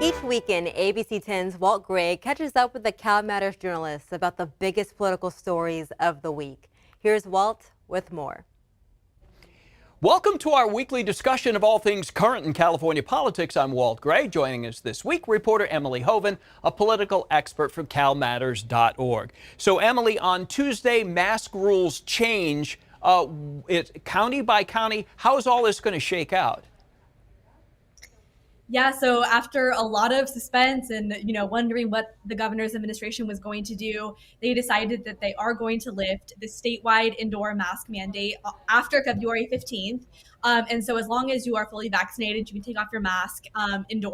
Each weekend, ABC 10's Walt Gray catches up with the CalMatters journalists about the biggest political stories of the week. Here's Walt with more. Welcome to our weekly discussion of all things current in California politics. I'm Walt Gray. Joining us this week, reporter Emily Hoeven, a political expert from CalMatters.org. So, Emily, on Tuesday, mask rules change. It's county by county. How is all this going to shake out? Yeah, so after a lot of suspense and, wondering what the governor's administration was going to do, they decided that they are going to lift the statewide indoor mask mandate after February 15th. And so as long as you are fully vaccinated, you can take off your mask in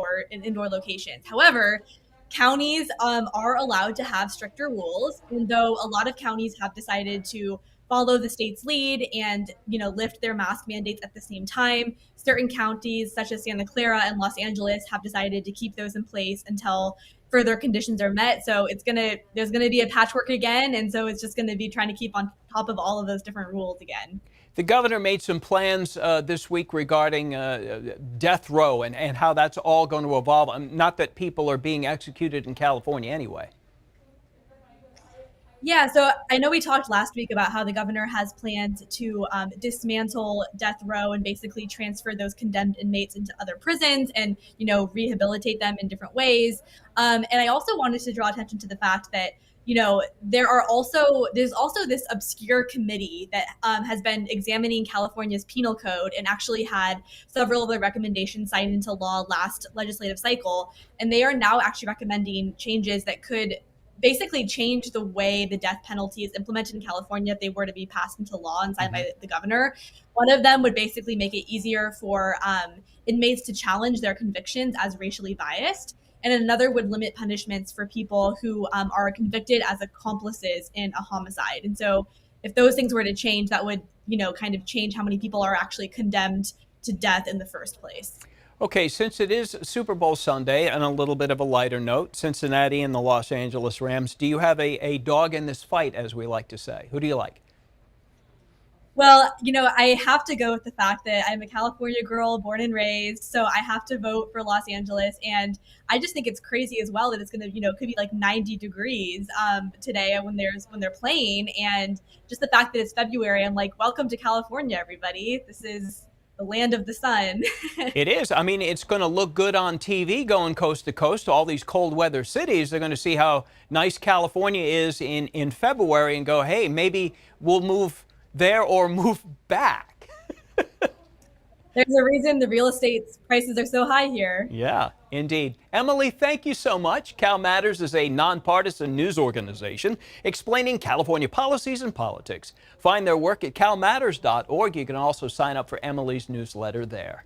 indoor locations. However, counties are allowed to have stricter rules. And though a lot of counties have decided to follow the state's lead and lift their mask mandates at the same time, certain counties such as Santa Clara and Los Angeles have decided to keep those in place until further conditions are met. So there's gonna be a patchwork again, and so it's just gonna be trying to keep on top of all of those different rules again. The governor made some plans this week regarding death row and how that's all going to evolve. Not that people are being executed in California anyway. Yeah, so I know we talked last week about how the governor has planned to dismantle death row and basically transfer those condemned inmates into other prisons and, rehabilitate them in different ways. And I also wanted to draw attention to the fact that, there's also this obscure committee that has been examining California's penal code and actually had several of the recommendations signed into law last legislative cycle. And they are now actually recommending changes that could basically change the way the death penalty is implemented in California if they were to be passed into law and signed by the governor. One of them would basically make it easier for inmates to challenge their convictions as racially biased. And another would limit punishments for people who are convicted as accomplices in a homicide. And so if those things were to change, that would, kind of change how many people are actually condemned to death in the first place. Okay, since it is Super Bowl Sunday, and a little bit of a lighter note, Cincinnati and the Los Angeles Rams, do you have a dog in this fight, as we like to say? Who do you like? Well, I have to go with the fact that I'm a California girl, born and raised, so I have to vote for Los Angeles. And I just think it's crazy as well that it's going to, could be like 90 degrees today when they're playing. And just the fact that it's February, I'm like, welcome to California, everybody. This is the land of the sun. It is. I mean, it's going to look good on TV going coast to coast to all these cold weather cities. They're going to see how nice California is in February and go, hey, maybe we'll move there or move back. There's a reason the real estate prices are so high here. Yeah, indeed. Emily, thank you so much. CalMatters is a nonpartisan news organization explaining California policies and politics. Find their work at CalMatters.org. You can also sign up for Emily's newsletter there.